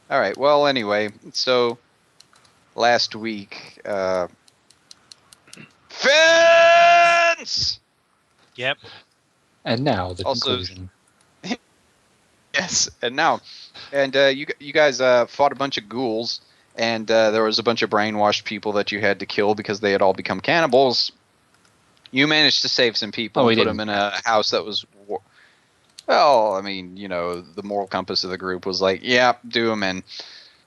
All right. Well, anyway, so last week, fence. Yep. And now the Also, conclusion. yes, and you guys fought a bunch of ghouls, and there was a bunch of brainwashed people that you had to kill because they had all become cannibals. You managed to save some people Oh, and we put them didn't. in a house that was, well, I mean, the moral compass of the group was like, yeah, do them in.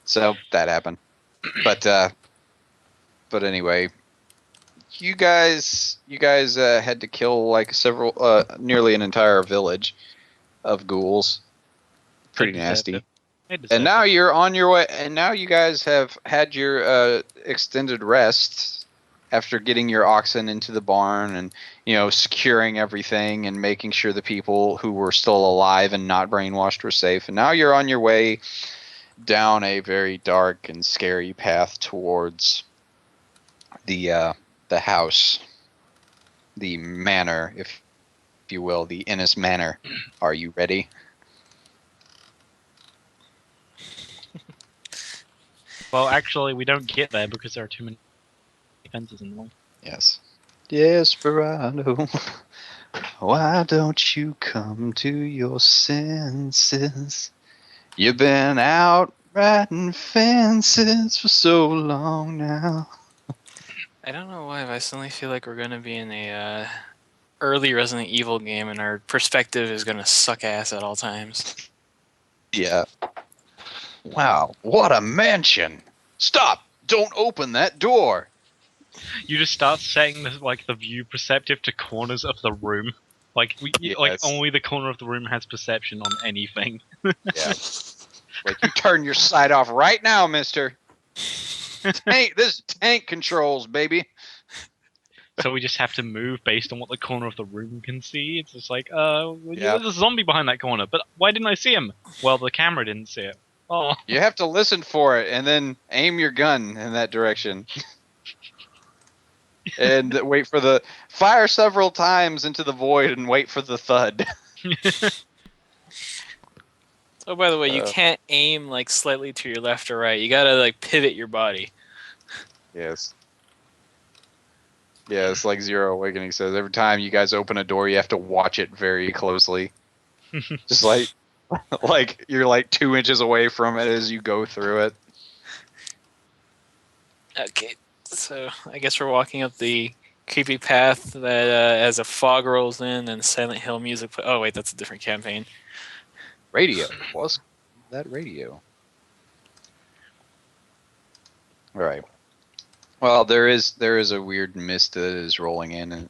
So that happened. But anyway, you guys had to kill like several, nearly an entire village of ghouls. They Pretty deserved nasty. it. They And deserved now it. you're on your way. And now you guys have had your extended rest after getting your oxen into the barn and securing everything and making sure the people who were still alive and not brainwashed were safe. And now you're on your way down a very dark and scary path towards the house, the manor, if you will, the Innis Manor. Are you ready? Well, actually, we don't get there because there are too many fences in the way. Yes. Desperado, why don't you come to your senses? You've been out riding fences for so long now. I don't know why, but I suddenly feel like we're gonna be in a early Resident Evil game, and our perspective is gonna suck ass at all times. Yeah. Wow, what a mansion! Stop! Don't open that door! You just start setting the view perceptive to corners of the room. Like Yes. only the corner of the room has perception on anything. Yeah. Like, you turn your sight off right now, mister. Tank, this is tank controls, baby. So we just have to move based on what the corner of the room can see. It's just like, Yeah. there's a zombie behind that corner, but why didn't I see him? Well, the camera didn't see it. Oh, You have to listen for it and then aim your gun in that direction. And wait for the fire several times into the void and wait for the thud. Oh, by the way, you can't aim like slightly to your left or right. You gotta like pivot your body. Yes. Yeah, it's like Zero Awakening says. Every time you guys open a door, you have to watch it very closely. Just like you're like 2 inches away from it as you go through it. Okay, so I guess we're walking up the creepy path that as a fog rolls in and Silent Hill music. Oh wait, that's a different campaign. Radio. What's that radio? All right. Well, there is a weird mist that is rolling in and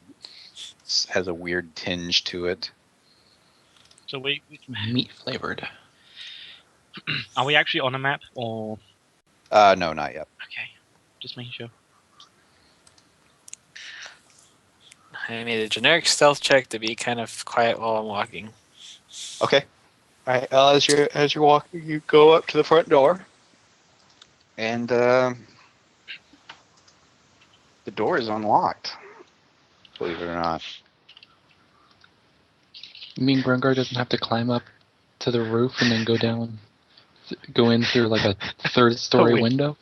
has a weird tinge to it. so Meat flavored. are we actually on a map or? No, not yet. Okay, just making sure. I made a generic stealth check to be kind of quiet while I'm walking. Okay. All right. As you're walking, you go up to the front door, and the door is unlocked. Believe it or not. You mean Grungar doesn't have to climb up to the roof and then go in through like a third-story window?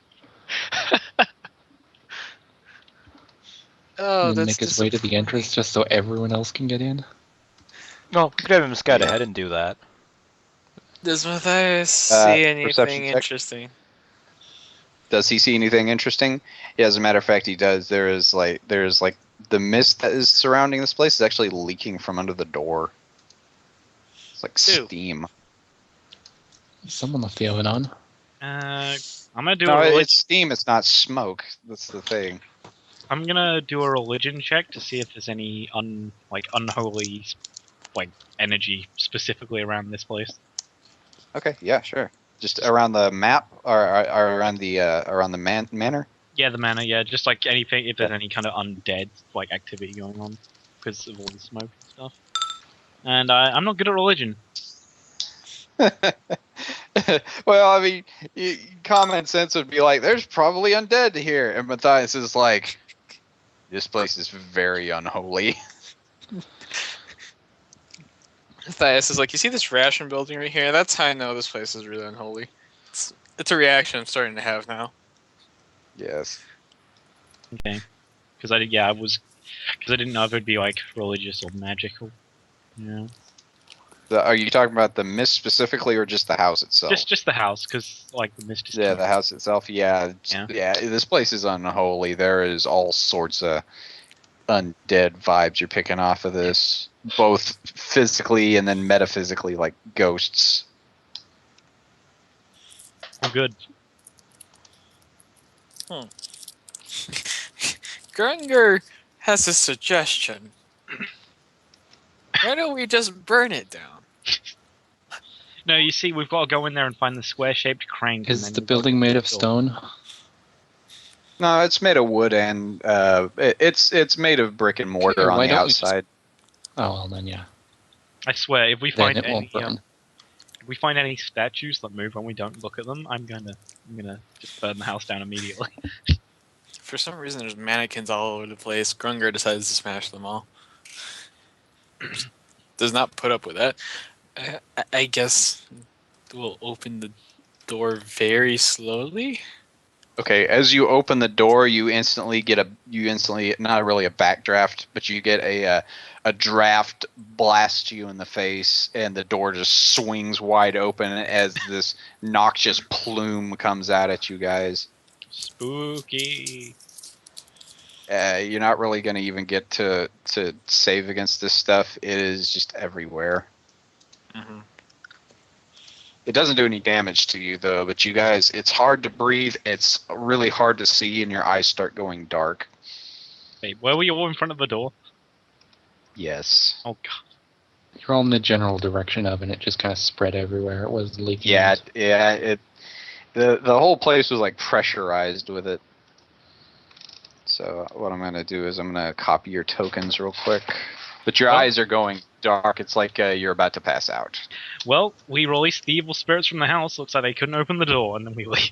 Oh, And then that's make his way to the entrance just so everyone else can get in? Well, we could have him scout ahead and do that. Does Matthias see perception anything check. interesting? Does he see anything interesting? Yeah, as a matter of fact, he does. There's like the mist that is surrounding this place is actually leaking from under the door. It's like Ew. steam. Someone left the oven on. I'm gonna do No, a religion. it's steam. It's not smoke. That's the thing. I'm gonna do a religion check to see if there's any unholy energy specifically around this place. Okay, yeah, sure. Just around the map or around the manor. Yeah, the manor. Yeah, just like anything. If there's any kind of undead activity going on because of all the smoke and stuff. And I'm not good at religion. Well, I mean, common sense would be like, there's probably undead here. And Matthias is like, this place is very unholy. Matthias is like, you see this ration building right here? That's how I know this place is really unholy. It's a reaction I'm starting to have now. Yes. Okay. Because I didn't know if it'd be like religious or magical. Yeah. Are you talking about the mist specifically, or just the house itself? Just the house, because like the mist is. Yeah, the house itself. Yeah, Yeah. This place is unholy. There is all sorts of undead vibes you're picking off of this, both physically and then metaphysically, like ghosts. Oh, good. Grunger has a suggestion. Why don't we just burn it down? No, you see, we've got to go in there and find the square-shaped crank. and Is then the we've got to building go made to of the door. stone? No, it's made of wood and it's made of brick and mortar Okay, on why the don't we just- outside. Oh well, then yeah. I swear, if we Then find it won't any, burn. if we find any statues that move when we don't look at them, I'm gonna just burn the house down immediately. For some reason, there's mannequins all over the place. Grunger decides to smash them all. Does not put up with that. I guess we'll open the door very slowly. Okay, as you open the door, you instantly not really a backdraft, but you get a draft blast you in the face, and the door just swings wide open as this noxious plume comes out at you guys. Spooky. You're not really going to even get to save against this stuff. It is just everywhere. Mm-hmm. It doesn't do any damage to you though, but you guys, it's hard to breathe. It's really hard to see, and your eyes start going dark. Wait, were we all in front of the door? Yes. Oh god. You're all in the general direction of, and it just kind of spread everywhere. It was leaking. Yeah, out. the whole place was like pressurized with it. So what I'm gonna do is I'm gonna copy your tokens real quick. But your Well- eyes are going dark. It's like you're about to pass out. Well, we released the evil spirits from the house. Looks like they couldn't open the door, and then we leave.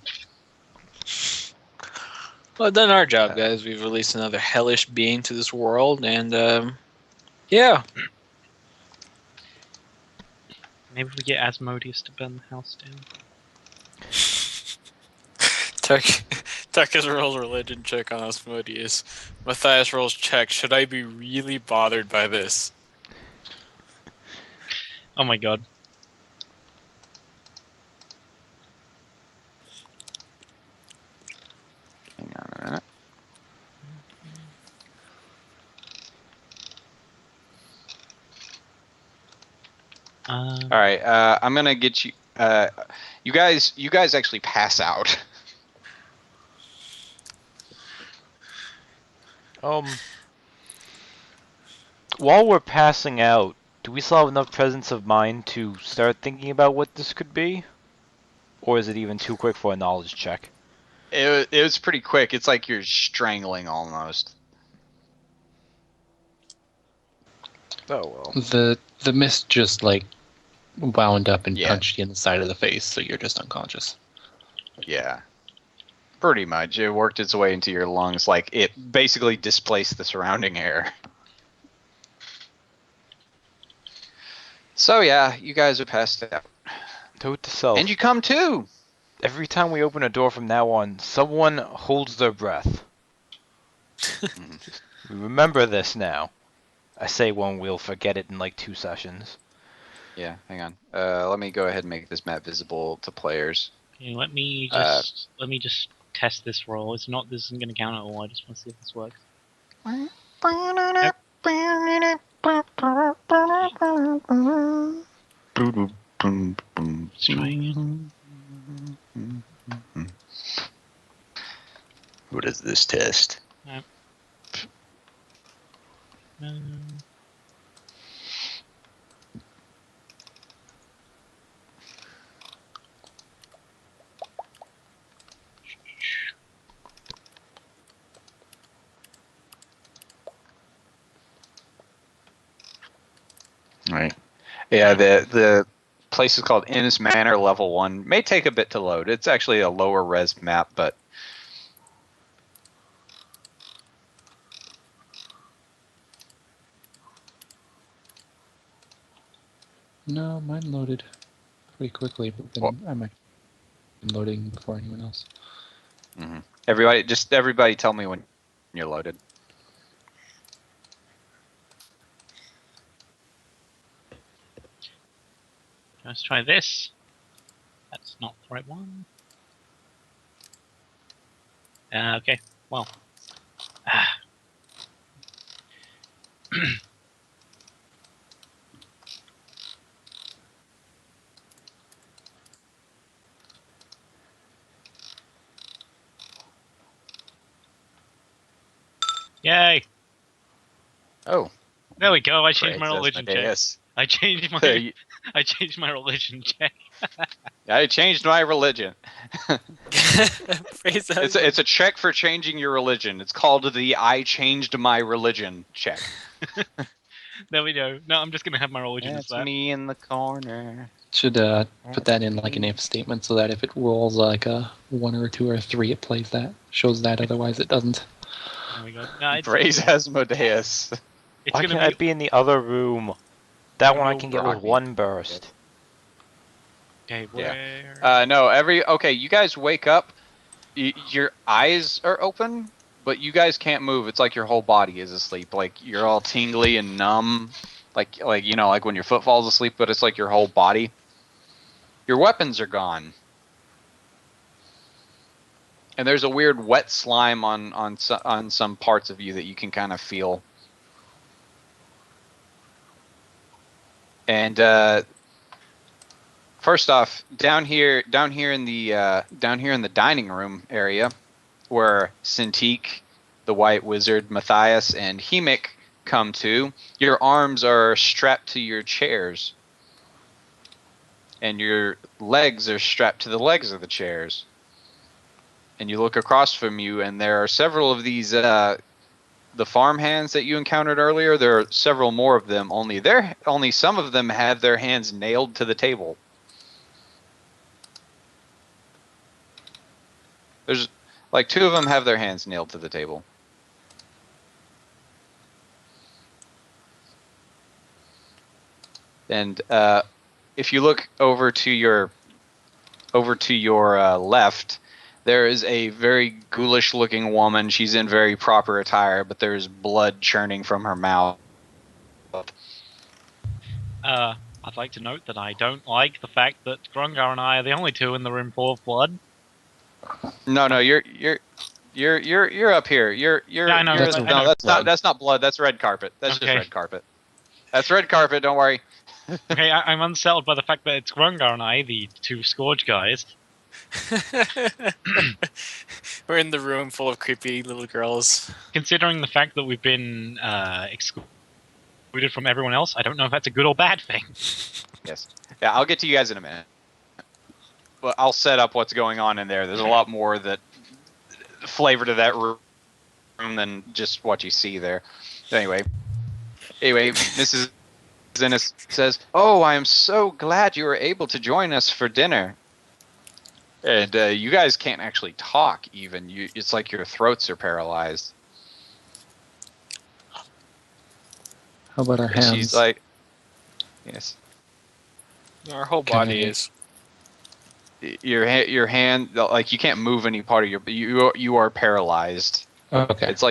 Well, done our job, guys. We've released another hellish being to this world, and yeah. Maybe we get Asmodeus to burn the house down. Tuckus rolls religion check on Asmodeus. Matthias rolls check. Should I be really bothered by this? Oh my god. Hang on a minute. All right, I'm gonna get you. You guys actually pass out. While we're passing out, do we still have enough presence of mind to start thinking about what this could be? Or is it even too quick for a knowledge check? It was pretty quick. It's like you're strangling almost. Oh well. The mist just like wound up and Yeah. punched you in the side of the face, so you're just unconscious. Yeah. Pretty much. It worked its way into your lungs. Like it basically displaced the surrounding air. So yeah, you guys are passed out. Note to self. And you come to. Every time we open a door from now on, someone holds their breath. Remember this now. I say when we'll forget it in like 2 sessions. Yeah, hang on. Let me go ahead and make this map visible to players. Okay, let me just test this roll. This isn't gonna count at all. I just want to see if this works. Let's try again. What is this test? Right. Yeah, the place is called Innis Manor Level 1. May take a bit to load. It's actually a lower res map, but No, mine loaded pretty quickly, but then Well- I might. loading before anyone else. Everybody tell me when you're loaded. Let's try this. That's not the right one. Okay, well. Yay! Oh, There we go. I changed my praise religion check. Asmodeus. I changed my You- I changed my religion check. I changed my religion. Praise that. It's a check for changing your religion. It's called the I changed my religion check. There we go. No, I'm just gonna have my religion as That's that. me in the corner. Should put that in like an if statement so that if it rolls like a 1 or a 2 or a 3, it plays that. Shows that, otherwise it doesn't. There we go. No, it's, Praise Asmodeus. it's Why gonna can't I be. be in the other room? That one I Real can get with groggy. 1 burst. Okay, Yeah. where? No, okay, you guys wake up. Your eyes are open, but you guys can't move. It's like your whole body is asleep. Like you're all tingly and numb. Like like when your foot falls asleep, but it's like your whole body. Your weapons are gone. And there's a weird wet slime on some parts of you that you can kind of feel. And first off, down here in the dining room area, where Cintiq, the White Wizard, Matthias, and Hemic come to, your arms are strapped to your chairs, and your legs are strapped to the legs of the chairs. And you look across from you, and there are several of these the farm hands that you encountered earlier. There are several more of them. Only some of them have their hands nailed to the table. There's like 2 of them have their hands nailed to the table. And if you look over to your left, there is a very ghoulish-looking woman. She's in very proper attire, but there's blood churning from her mouth. I'd like to note that I don't like the fact that Grungar and I are the only 2 in the room full of blood. No, you're up here. You're Yeah, I know, you're- that's no, blood. that's not blood. That's red carpet. That's Okay. just red carpet. That's red carpet. Don't worry. Okay, I'm unsettled by the fact that it's Grungar and I, the 2 Scourge guys. We're in the room full of creepy little girls. Considering the fact that we've been excluded from everyone else, I don't know if that's a good or bad thing. Yes. Yeah, I'll get to you guys in a minute. But I'll set up what's going on in there. There's a lot more that flavor to that room than just what you see there. Anyway, Mrs. Zinnis says, "Oh, I am so glad you were able to join us for dinner." And you guys can't actually talk even. It's like your throats are paralyzed. How about our And hands? she's like, yes. Our whole Can body I- is. Your hand, like you can't move any part of you are paralyzed. Okay. It's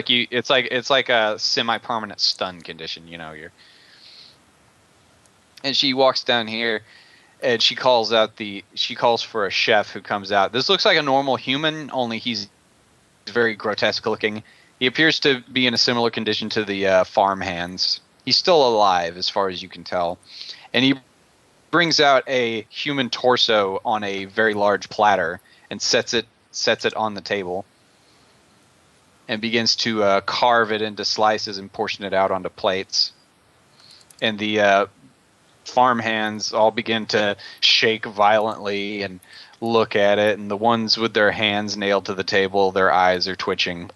like a semi-permanent stun condition, you're. And she walks down here, and she calls for a chef who comes out. This looks like a normal human, only he's very grotesque looking. He appears to be in a similar condition to the farm hands. He's still alive, as far as you can tell, and he brings out a human torso on a very large platter and sets it on the table, and begins to carve it into slices and portion it out onto plates. And the farm hands all begin to shake violently and look at it, and the ones with their hands nailed to the table, their eyes are twitching.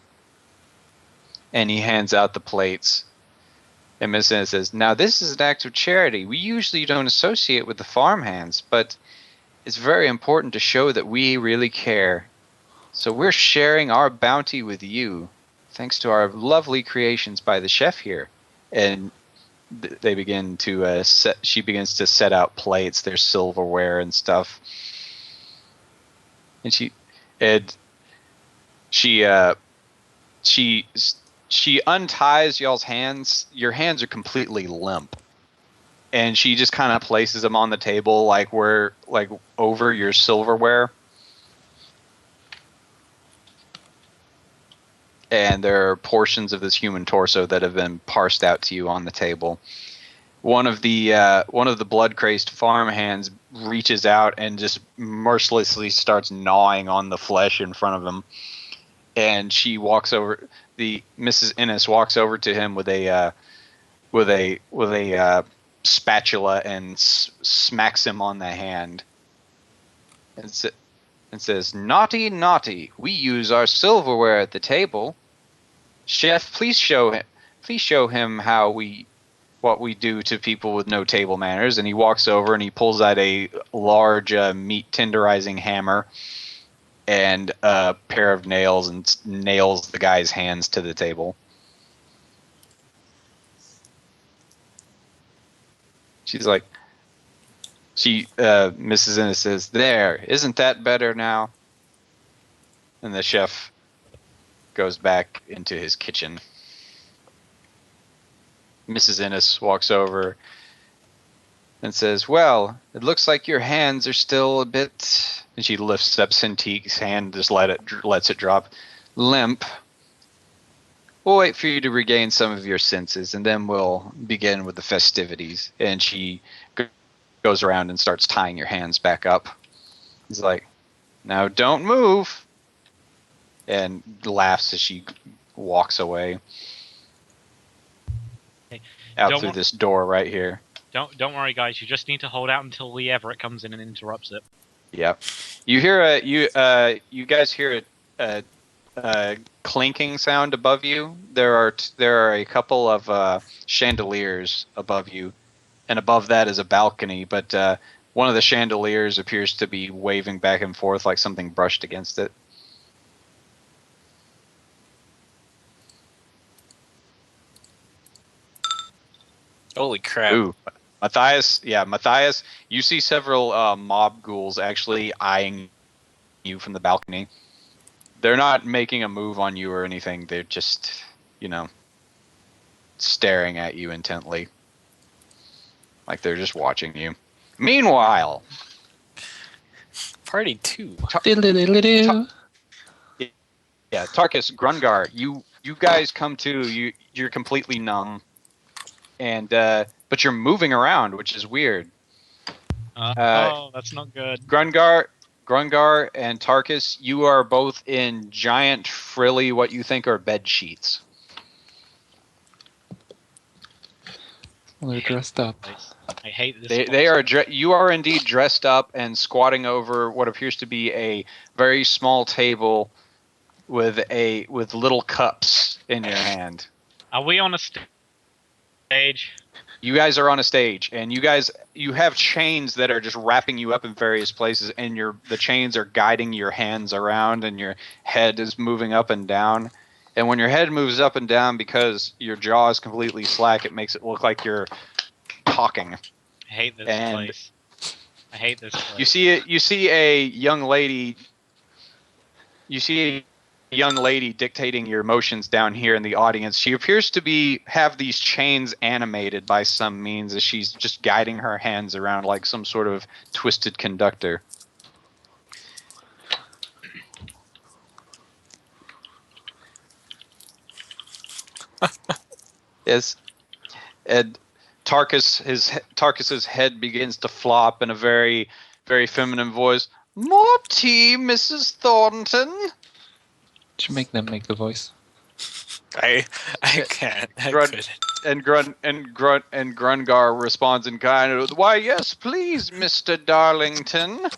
And he hands out the plates. And Miss Innes says, "Now this is an act of charity. We usually don't associate with the farm hands, but it's very important to show that we really care. So we're sharing our bounty with you, thanks to our lovely creations by the chef here." And they begin to she begins to set out plates, their silverware and stuff. and she she unties y'all's hands. Your hands are completely limp, and she just kind of places them on the table, like over your silverware. And there are portions of this human torso that have been parsed out to you on the table. One of the blood-crazed farmhands reaches out and just mercilessly starts gnawing on the flesh in front of him. And she walks over. The Mrs. Innes walks over to him with a spatula and smacks him on the hand. And says, "Naughty, naughty! We use our silverware at the table. Chef, please show him what we do to people with no table manners." And he walks over and he pulls out a large meat tenderizing hammer and a pair of nails and nails the guy's hands to the table. She's like, Mrs. Innes says, "There, isn't that better now?" And the chef goes back into his kitchen. Mrs. Innes walks over and says, "Well, it looks like your hands are still a bit," and she lifts up Cintique's hand, just lets it drop, "limp. We'll wait for you to regain some of your senses, and then we'll begin with the festivities." And she goes around and starts tying your hands back up. He's like, "Now don't move," and laughs as she walks away out through this door right here. Don't worry, guys. You just need to hold out until the Everett comes in and interrupts it. Yep. You hear you guys hear a clinking sound above you. There are a couple of chandeliers above you, and above that is a balcony. But one of the chandeliers appears to be waving back and forth like something brushed against it. Holy crap. Ooh. Matthias, you see several mob ghouls actually eyeing you from the balcony. They're not making a move on you or anything. They're just, staring at you intently. Like they're just watching you. Meanwhile, Party 2. Yeah, Tarkus, Grungar, you guys come to. You're completely numb. And but you're moving around, which is weird. That's not good. Grungar and Tarkus, you are both in giant, frilly, what you think are bed sheets. Well, they're dressed up. I hate this. You are indeed dressed up and squatting over what appears to be a very small table with little cups in your hand. Are we on a stage? You guys are on a stage, and you have chains that are just wrapping you up in various places, and the chains are guiding your hands around, and your head is moving up and down. And when your head moves up and down because your jaw is completely slack, it makes it look like you're talking. I hate this place. I hate this place. You see a young lady. You see a young lady dictating your motions down here in the audience. She appears to have these chains animated by some means as she's just guiding her hands around like some sort of twisted conductor. Yes. And Tarkus's head begins to flop in a very, very feminine voice. "More tea, Mrs. Thornton?" Should make them make the voice. I can't. I couldn't. And Grungar responds in kind of, "Why, yes, please, Mr. Darlington.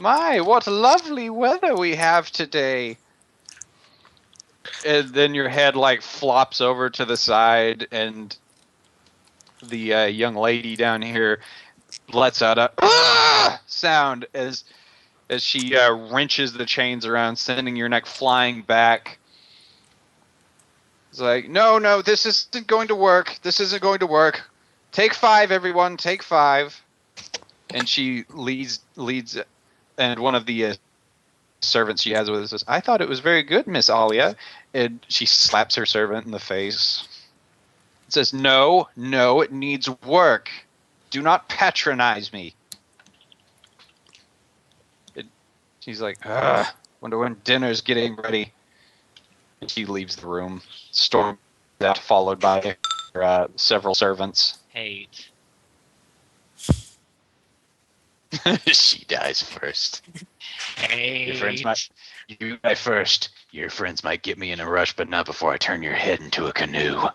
My, what lovely weather we have today." And then your head flops over to the side, and the young lady down here lets out a sound as she wrenches the chains around, sending your neck flying back. It's like, no, this isn't going to work. This isn't going to work. Take 5, everyone. Take 5. And she leads and one of the servants she has with her says, "I thought it was very good, Miss Alia," and she slaps her servant in the face. It says, "No, no, it needs work. Do not patronize me." She's like, "Ugh, wonder when dinner's getting ready." And she leaves the room, storms out, followed by several servants. Hate. She dies first. Hate. You die first. Your friends might get me in a rush, but not before I turn your head into a canoe.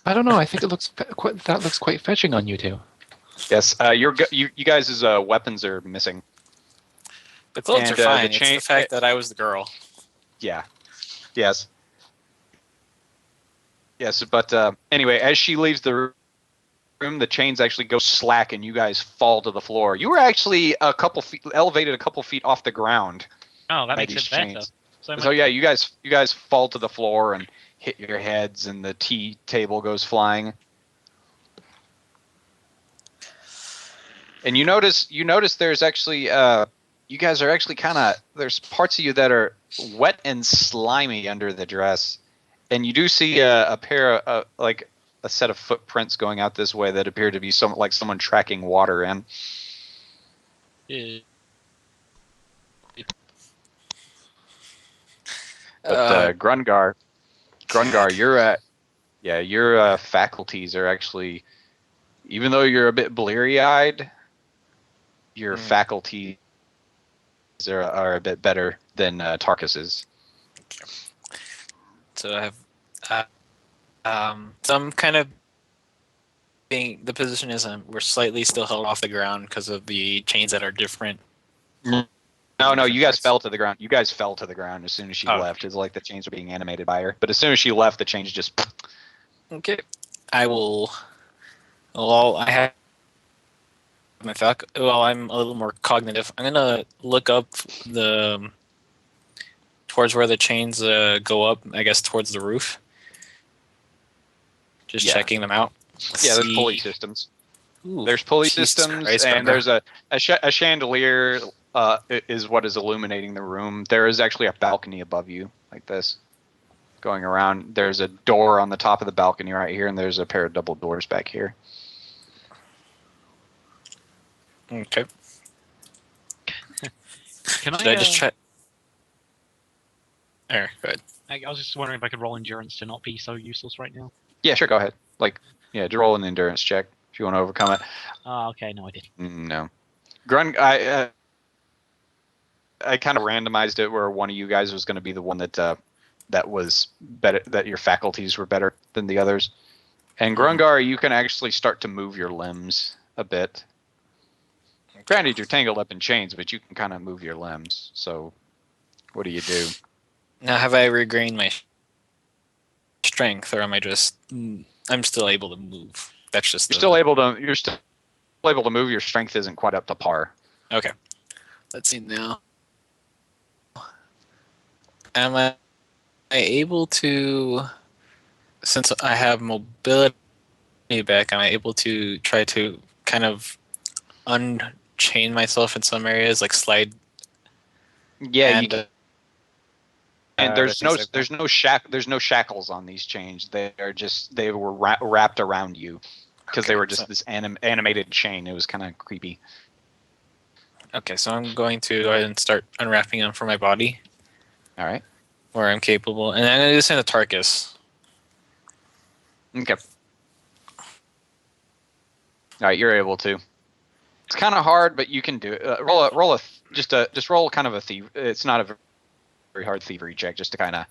I don't know. I think it looks that looks quite fetching on you two. Yes, you guys' weapons are missing. The clothes And, are fine. the It's the fact that I was the girl. Yeah. Yes. Yes, but anyway, as she leaves the room, the chains actually go slack, and you guys fall to the floor. You were actually elevated a couple feet off the ground. Oh, that by makes these it better. chains. So So yeah, you guys fall to the floor and hit your heads, and the tea table goes flying. And you notice there's actually you guys are actually there's parts of you that are wet and slimy under the dress, and you do see a pair of like a set of footprints going out this way that appear to be like someone tracking water in. But Grungar, your faculties are actually, even though you're a bit bleary-eyed, your faculties are a bit better than Tarkus's. So I have some kind of being. The position is we're slightly still held off the ground because of the chains that are different. No, you guys fell to the ground. You guys fell to the ground as soon as she left. It's like the chains were being animated by her. But as soon as she left, the chains just... Okay. I will... Well, I have my well, I'm a little more cognitive. I'm going to look up the... towards where the chains go up, I guess towards the roof. Just checking them out. Yeah, there's pulley systems. Ooh, there's pulley Jesus systems, Christ, and Bummer. there's a chandelier is what is illuminating the room. There is actually a balcony above you, like this, going around. There's a door on the top of the balcony right here, and there's a pair of double doors back here. Okay. Can Should I just try... There, good. I was just wondering if I could roll endurance to not be so useless right now. Yeah, sure, go ahead. Just roll an endurance check if you want to overcome it. Okay, no, I didn't. No. I kind of randomized it where one of you guys was going to be the one that was better, that your faculties were better than the others. And Grungar, you can actually start to move your limbs a bit. Granted, you're tangled up in chains, but you can kind of move your limbs. So, what do you do? Now, have I regained my strength, or am I just... I'm still able to move. That's just... You're still able to move. Your strength isn't quite up to par. Okay. Let's see now. Am I able to... Since I have mobility back, am I able to try to kind of unchain myself in some areas, like slide? Yeah, and there's no shackles on these chains. They were wrapped around you because they were just this animated chain. It was kind of creepy. Okay, so I'm going to go ahead and start unwrapping them from my body. All right. Where I'm capable, and I'm going to do this in a Tarkus. Okay. All right, you're able to. It's kind of hard, but you can do it. Just roll kind of a thief. It's not a very hard thievery check, just to kind of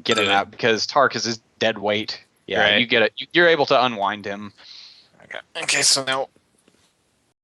get it out, because Tarkus is dead weight. Yeah, Right. you get it. You're able to unwind him. Okay, so now